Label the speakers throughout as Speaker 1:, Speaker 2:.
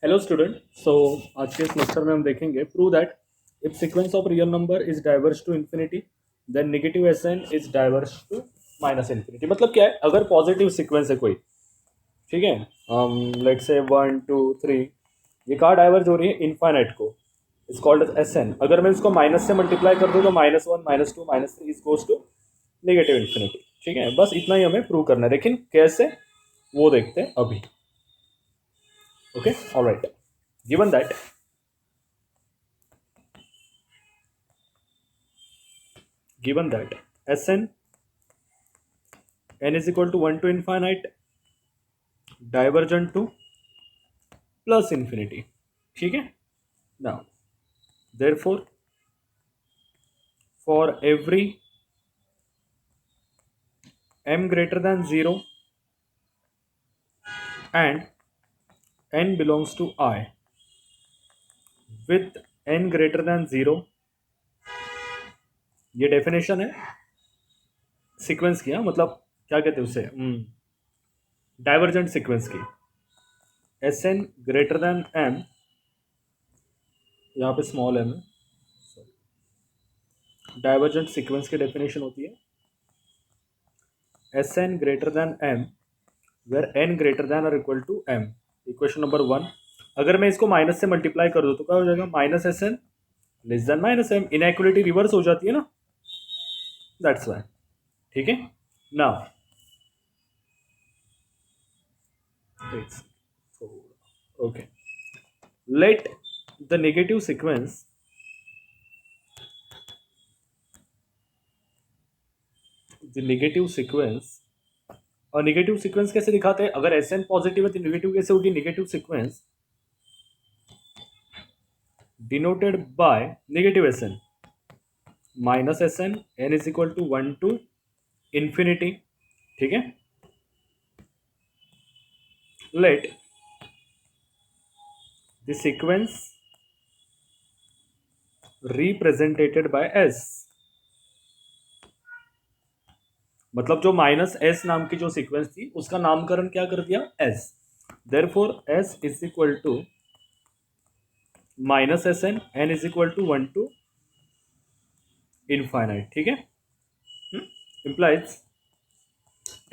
Speaker 1: Hello student. सो आज के इस लेक्चर में हम देखेंगे prove that if sequence of real number is diverges to infinity then negative S N is diverges to minus infinity. मतलब क्या है, अगर पॉजिटिव सीक्वेंस है कोई, ठीक है, लेट्स से 1 2 3, ये कहाँ डाइवर्ज हो रही है? इनफाइनाइट को। Is called S N. अगर मैं इसको माइनस से मल्टीप्लाई कर दूँ तो -1 -2 -3 is goes to negative infinity. ठीक है, बस इतना ही हमें प्रूव करना है, लेकिन कैसे वो देखते हैं अभी। Okay, alright. Given that Sn n is equal to 1 to infinite, divergent to plus infinity. ठीक है। now therefore for every m greater than 0 and n belongs to I with n greater than 0, ये definition है sequence की। मतलब क्या कहते हैं उसे, डाइवर्जेंट सीक्वेंस की। Sn ग्रेटर देन m, यहाँ पे स्मॉल m है, डाइवर्जेंट सीक्वेंस की डेफिनेशन होती है Sn greater than m where n greater than or equal to m। Equation number 1। अगर मैं इसको माइनस से मल्टीप्लाई कर दूं तो क्या हो जाएगा? Minus S N less than minus M. Inequality reverse हो जाती है ना, दैट्स वाई। ठीक है। Now okay, let the negative sequence और नेगेटिव सीक्वेंस कैसे दिखाते हैं? अगर एस एन पॉजिटिव है तो नेगेटिव कैसे होगी? Negative sequence denoted by negative S N minus S N N is equal to 1 to infinity. ठीक है। Let the sequence represented by S, मतलब जो माइनस एस नाम की जो सीक्वेंस थी उसका नामकरण क्या कर दिया? S. Therefore S is equal to minus S N N is equal to 1 to infinite. ठीक है। Implies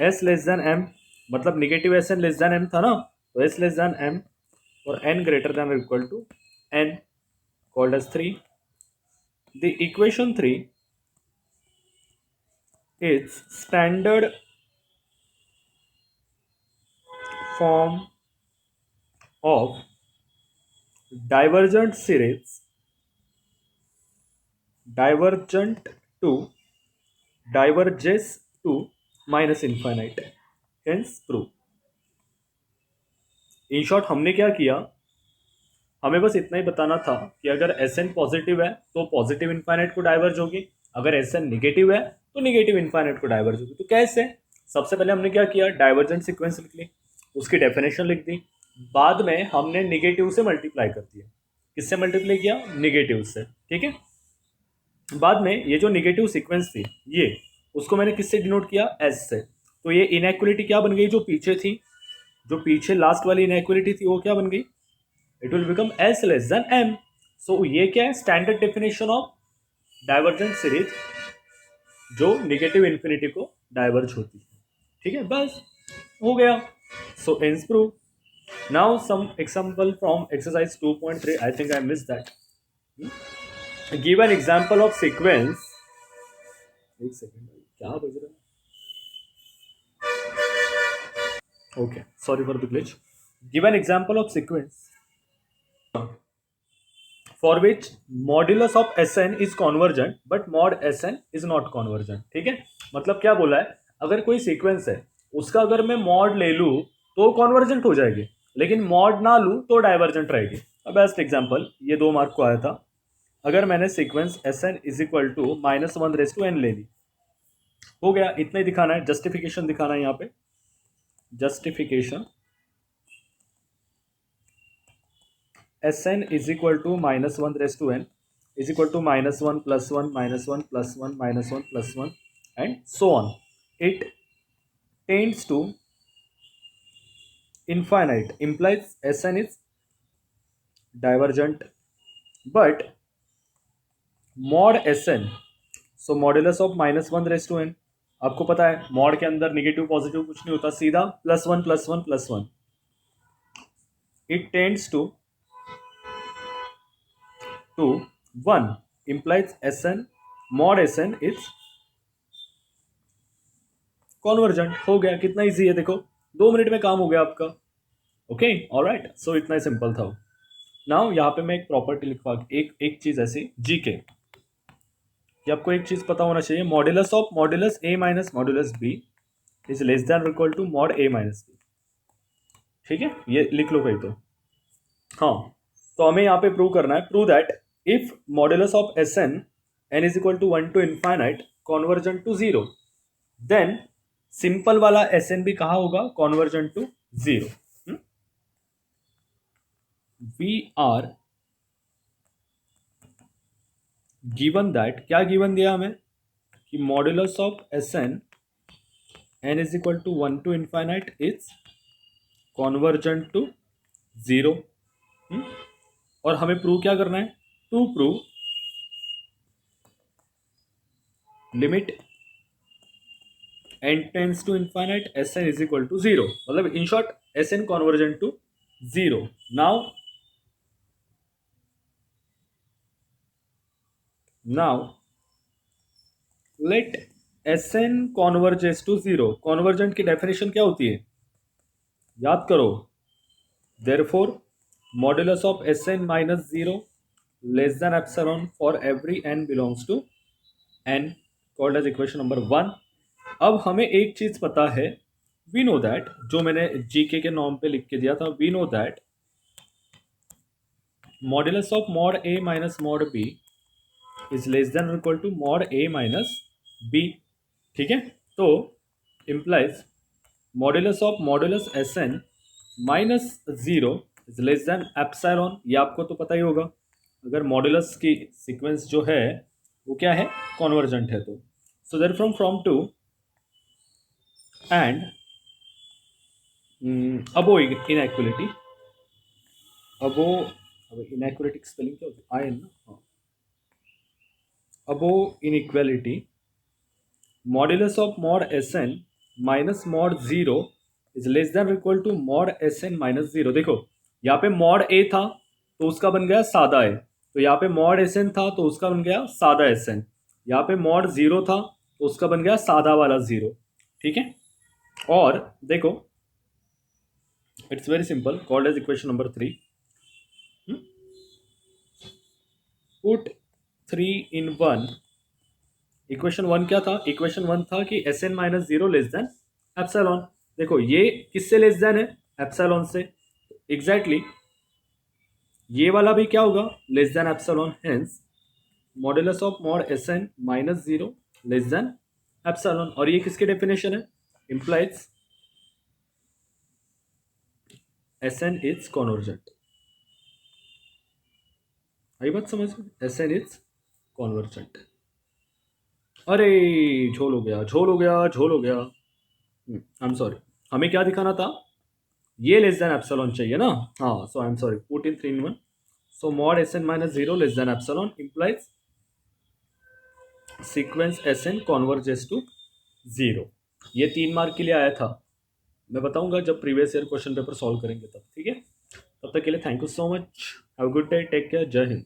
Speaker 1: S less than M, मतलब negative S N less than M था ना, तो एस लेस देन एम और N greater than equal to N called as 3। The equation 3 is standard form of divergent series divergent to diverges to minus infinite, hence proof। In short हमने क्या किया, हमें बस इतना ही बताना था कि अगर एस एन पॉजिटिव है तो पॉजिटिव इन्फाइनाइट को डाइवर्ज होगी, अगर एस एन निगेटिव है तो निगेटिव इन्फाइनाइट को डाइवर्ज होगी। तो कैसे? सबसे पहले हमने क्या किया, डाइवर्जेंट सीक्वेंस लिख ली, उसकी डेफिनेशन लिख दी, बाद में हमने निगेटिव से मल्टीप्लाई कर दिया। किससे मल्टीप्लाई किया? निगेटिव से। ठीक है। बाद में ये जो निगेटिव सीक्वेंस थी ये, उसको मैंने किससे डिनोट किया? एस से। तो ये इनइक्वालिटी क्या बन गई? जो पीछे थी, जो पीछे लास्ट वाली इनइक्वालिटी थी वो क्या बन गई? It will become S less than M. So ये क्या है? Standard definition of divergent series जो निगेटिव इन्फिनिटी को डाइवर्ज होती है। ठीक है, बस हो गया। So hence prove. Now some example from exercise 2.3। I think I miss that. Give an example of sequence. एक सेकंड, क्या बज रहा है? Okay, sorry for the glitch. Give an example of sequence for which modulus of S N is convergent but mod S N is not convergent. ठीक है। मतलब क्या बोला है, अगर कोई सीक्वेंस है उसका अगर मैं मॉड ले लूँ तो कॉन्वर्जेंट हो जाएगी, लेकिन मॉड ना लूँ तो डाइवर्जेंट रहेगी। बेस्ट एग्जाम्पल ये 2 मार्क को आया था। अगर मैंने sequence S N is equal to -1 ले ली, हो गया। इतना ही दिखाना है, जस्टिफिकेशन दिखाना है यहाँ पे। Justification S N is equal to -1 is equal to -1 plus 1 -1 plus 1 -1 plus 1 and so on. It tends to infinite, implies Sn is divergent, but mod S N, so modulus of -1/n, आपको पता है mod के अंदर negative positive कुछ नहीं होता, सीधा +1 +1 +1, it tends to 1 implies Sn mod Sn is convergent. हो गया, कितना इजी है देखो, 2 मिनट में काम हो गया आपका। ओके ऑलराइट, सो इतना ही सिंपल था। नाउ यहाँ पे मैं एक प्रॉपर्टी लिखवा, एक चीज ऐसी जीके कि आपको एक चीज पता होना चाहिए, modulus of modulus A minus modulus B is less than equal to mod A minus B. ठीक है, ये लिख लो कहीं तो। हाँ, तो हमें यहाँ पे प्रूव करना है, prove that if modulus of S N N is equal to 1 to infinite convergent to 0, then simple वाला एस एन भी कहा होगा, convergent to 0। We are given that, क्या गिवन दिया हमें कि modulus of S N N is equal to 1 to infinite is convergent to 0। और हमें प्रूव क्या करना है, to prove limit n tends to infinite Sn is equal to 0, मतलब in short Sn convergent to 0। Now let Sn converges to 0। Convergent की definition क्या होती है, याद करो, therefore modulus of Sn minus 0 less than epsilon for every n belongs to n, called as equation number 1। अब हमें एक चीज पता है, वी नो दैट, जो मैंने जीके के नॉर्म पे लिख के दिया था, we know that modulus of mod A minus mod B is less than equal to mod A minus B. ठीक है, तो implies modulus of modulus S N minus 0 is less than epsilon, ये आपको तो पता ही होगा, अगर मॉड्यूलस की सीक्वेंस जो है वो क्या है, कॉन्वर्जेंट है। तो so there from two and above inequality, above, अब इनइक्वालिटी की स्पेलिंग क्या होती है, आई एन ना, हाँ, above inequality modulus of mod S N minus mod 0 is less than equal to mod S N minus 0। देखो यहाँ पे मॉड ए था तो उसका बन गया सादा ए, तो यहाँ पे मॉड एस एन था तो उसका बन गया सादा एस एन, यहाँ पे मॉड 0 था तो उसका बन गया सादा वाला 0। ठीक है, और देखो it's very simple, called as equation number 3। Put 3 in 1, equation 1 क्या था, इक्वेशन 1 था कि S N minus 0 less than epsilon. देखो ये किससे लेस देन है, एप्सिलॉन से, एग्जैक्टली ये वाला भी क्या होगा, less than epsilon, hence modulus of mod S N minus 0 less than epsilon. और ये किसकी डेफिनेशन है, implies S N is convergent. आई बात समझ में, एस एन इज कॉन्वर्जेंट। अरे झोल हो गया, झोल हो गया, झोल हो गया, आई एम सॉरी, हमें क्या दिखाना था, ये लेस देन एप्सिलॉन चाहिए ना, हाँ, so I am sorry, put in 3 in 1, so mod S N minus 0 less than epsilon implies sequence S N converges to 0। ये 3 मार्क के लिए आया था, मैं बताऊंगा जब previous year question paper solve करेंगे तब। ठीक है, तब तक के लिए thank you so much, have a good day, take care, जय हिंद।